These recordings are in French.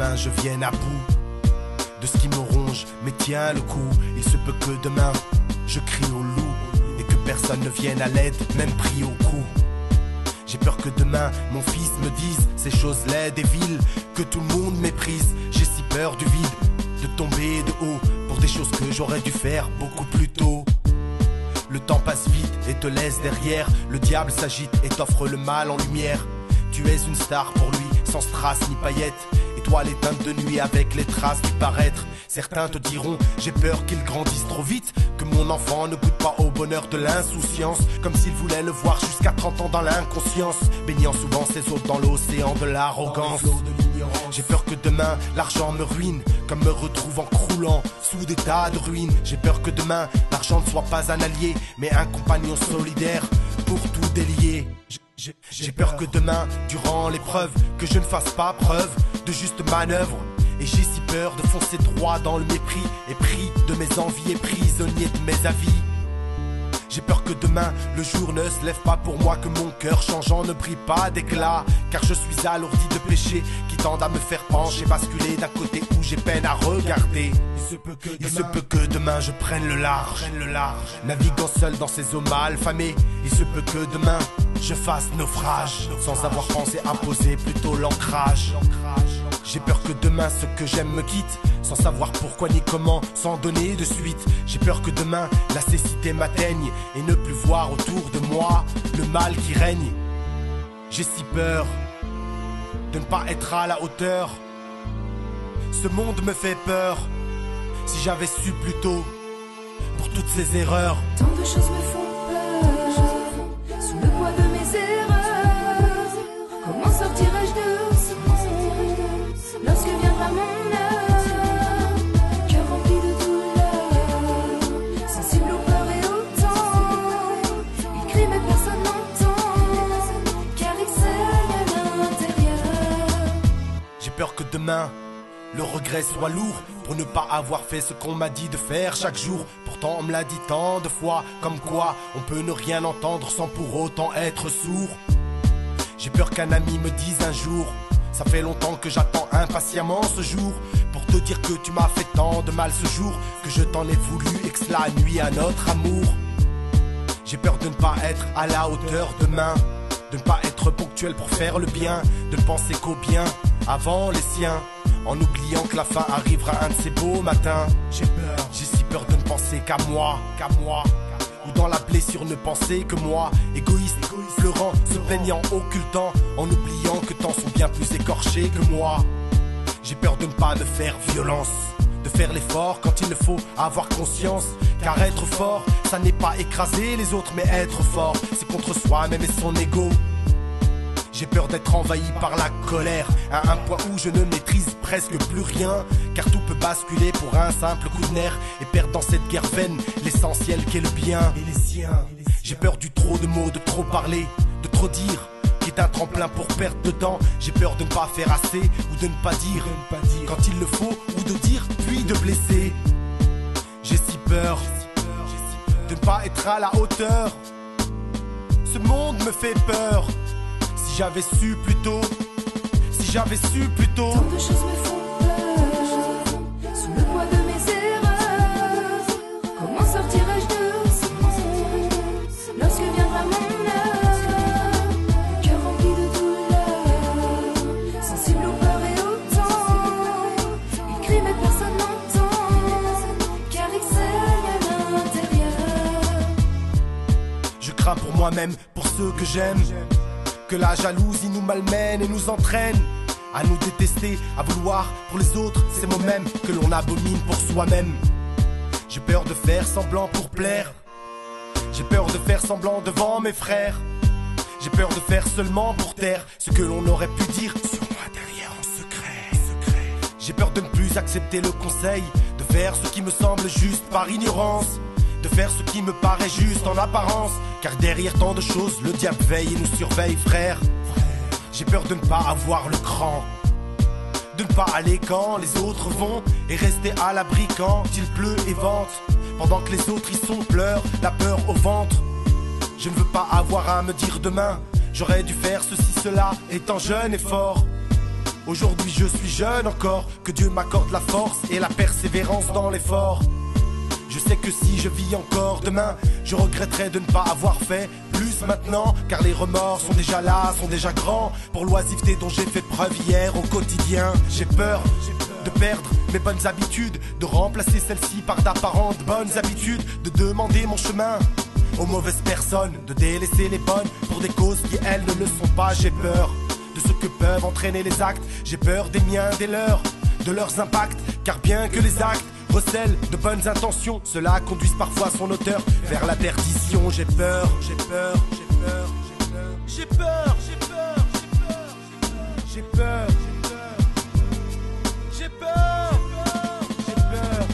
demain je vienne à bout de ce qui me ronge, mais tiens le coup. Il se peut que demain je crie au loup et que personne ne vienne à l'aide, même pris au cou. J'ai peur que demain mon fils me dise ces choses laides et viles que tout le monde méprise. J'ai si peur du vide, de tomber de haut pour des choses que j'aurais dû faire beaucoup plus tôt. Le temps passe vite et te laisse derrière. Le diable s'agite et t'offre le mal en lumière. Tu es une star pour lui, sans strass ni paillettes. Étoile éteinte de nuit avec les traces du paraître. Certains te diront, j'ai peur qu'il grandisse trop vite, que mon enfant ne goûte pas au bonheur de l'insouciance, comme s'il voulait le voir jusqu'à 30 ans dans l'inconscience, baignant souvent ses os dans l'océan de l'arrogance. J'ai peur que demain l'argent me ruine, comme me retrouve en croulant sous des tas de ruines. J'ai peur que demain l'argent ne soit pas un allié, mais un compagnon solidaire pour tout délier. J'ai peur que demain, durant l'épreuve, que je ne fasse pas preuve de juste manœuvre. Et j'ai si peur de foncer droit dans le mépris, et pris de mes envies et prisonnier de mes avis. J'ai peur que demain le jour ne se lève pas pour moi, que mon cœur changeant ne brille pas d'éclat, car je suis alourdi de péchés qui tendent à me faire pencher, basculer d'un côté où j'ai peine à regarder. Il se peut que demain je prenne le large, naviguant seul dans ces eaux mal famées. Il se peut que demain je fasse naufrage, sans avoir pensé à poser plutôt l'ancrage. J'ai peur que demain ce que j'aime me quitte, sans savoir pourquoi ni comment, sans donner de suite. J'ai peur que demain la cécité m'atteigne et ne plus voir autour de moi le mal qui règne. J'ai si peur de ne pas être à la hauteur. Ce monde me fait peur. Si j'avais su plus tôt pour toutes ces erreurs. Tant de choses me font peur, sous le poids de mes erreurs. Comment sortirai-je de ce monde lorsque viendra mon heure? Cœur rempli de douleur, sensible aux peurs et au temps. Il crie mais personne n'entend, car il saigne à l'intérieur. J'ai peur que demain le regret soit lourd pour ne pas avoir fait ce qu'on m'a dit de faire chaque jour. Pourtant on me l'a dit tant de fois, comme quoi on peut ne rien entendre sans pour autant être sourd. J'ai peur qu'un ami me dise un jour, ça fait longtemps que j'attends impatiemment ce jour, pour te dire que tu m'as fait tant de mal ce jour, que je t'en ai voulu et que cela nuit à notre amour. J'ai peur de ne pas être à la hauteur demain, de ne pas être ponctuel pour faire le bien, de ne penser qu'au bien avant les siens, en oubliant que la fin arrivera un de ces beaux matins. J'ai si peur de ne penser qu'à moi, ou dans la blessure ne penser que moi, égoïste, pleurant, se plaignant, occultant, en oubliant que tant sont bien plus écorchés que moi. J'ai peur de ne pas me faire violence, de faire l'effort quand il le faut, avoir conscience, car être fort, ça n'est pas écraser les autres mais être fort, c'est contre soi-même et son ego. J'ai peur d'être envahi par la colère, à un point où je ne maîtrise presque plus rien, car tout peut basculer pour un simple coup de nerf et perdre dans cette guerre vaine l'essentiel qu'est le bien et les siens. J'ai peur du trop de mots, de trop parler, de trop dire, qui est un tremplin pour perdre de temps. J'ai peur de ne pas faire assez ou de ne pas dire quand il le faut, ou de dire puis de blesser. J'ai si peur de ne pas être à la hauteur. Ce monde me fait peur. Si j'avais su plus tôt, si j'avais su plus tôt. Tant de choses me font peur, sous le poids de mes erreurs. Comment sortirai-je de ce monde lorsque viendra mon heure? Cœur rempli de douleur, sensible aux peurs et au temps. Il crie mais personne n'entend, car il saigne à l'intérieur. Je crains pour moi-même, pour ceux que j'aime, que la jalousie nous malmène et nous entraîne à nous détester, à vouloir pour les autres ces mots mêmes que l'on abomine pour soi-même. J'ai peur de faire semblant pour plaire, j'ai peur de faire semblant devant mes frères, j'ai peur de faire seulement pour taire ce que l'on aurait pu dire sur moi derrière en secret. J'ai peur de ne plus accepter le conseil, de faire ce qui me semble juste par ignorance, de faire ce qui me paraît juste en apparence, car derrière tant de choses, le diable veille et nous surveille, frère. J'ai peur de ne pas avoir le cran, de ne pas aller quand les autres vont, et rester à l'abri quand il pleut et vente, pendant que les autres y sont, pleurent, la peur au ventre. Je ne veux pas avoir à me dire demain, j'aurais dû faire ceci, cela, étant jeune et fort. Aujourd'hui je suis jeune encore, que Dieu m'accorde la force et la persévérance dans l'effort. Je sais que si je vis encore demain, je regretterai de ne pas avoir fait plus maintenant, car les remords sont déjà là, sont déjà grands pour l'oisiveté dont j'ai fait preuve hier au quotidien. J'ai peur de perdre mes bonnes habitudes, de remplacer celles-ci par d'apparentes bonnes habitudes, de demander mon chemin aux mauvaises personnes, de délaisser les bonnes pour des causes qui elles ne le sont pas. J'ai peur de ce que peuvent entraîner les actes, j'ai peur des miens, des leurs, de leurs impacts, car bien que les actes recèlent de bonnes intentions, cela conduise parfois son auteur vers la perdition. J'ai peur, j'ai peur, j'ai peur, j'ai peur, j'ai peur, j'ai peur, j'ai peur, j'ai peur, j'ai peur.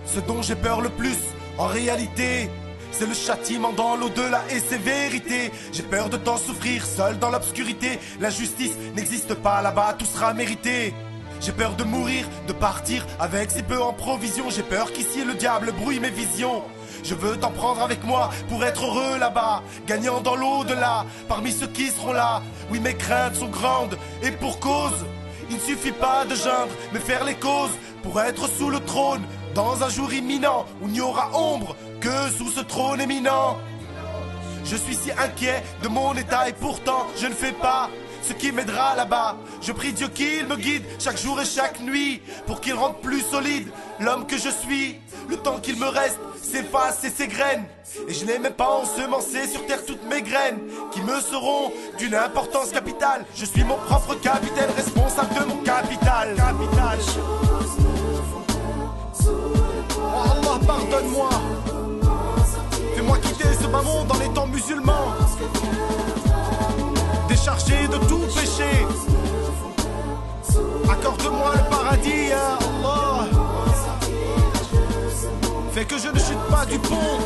Ce dont j'ai peur le plus, en réalité, c'est le châtiment dans l'au-delà et ses vérités. J'ai peur de tant souffrir seul dans l'obscurité. L'injustice n'existe pas là-bas, tout sera mérité. J'ai peur de mourir, de partir avec si peu en provision. J'ai peur qu'ici le diable brouille mes visions. Je veux t'en prendre avec moi pour être heureux là-bas, gagnant dans l'au-delà, parmi ceux qui seront là. Oui, mes craintes sont grandes et pour cause. Il ne suffit pas de geindre, mais faire les causes pour être sous le trône dans un jour imminent où il n'y aura ombre que sous ce trône éminent. Je suis si inquiet de mon état et pourtant je ne fais pas ce qui m'aidera là-bas. Je prie Dieu qu'il me guide chaque jour et chaque nuit pour qu'il rende plus solide l'homme que je suis. Le temps qu'il me reste s'efface et s'égrène, et je n'ai même pas ensemencé sur terre toutes mes graines qui me seront d'une importance capitale. Je suis mon propre capitaine, responsable de mon capital. Oh Allah, pardonne-moi, fais-moi quitter ce bas monde dans les temps musulmans, déchargé de tout péché. Accorde-moi le paradis, ya Allah. Fais que je ne chute pas du pont.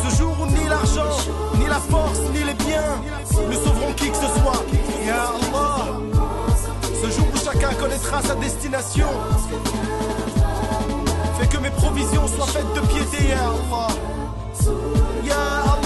Ce jour où ni l'argent, ni la force, ni les biens ne sauveront qui que ce soit, ya Allah. Ce jour où chacun connaîtra sa destination. Fais que mes provisions soient faites de piété, ya Allah. Ya Allah.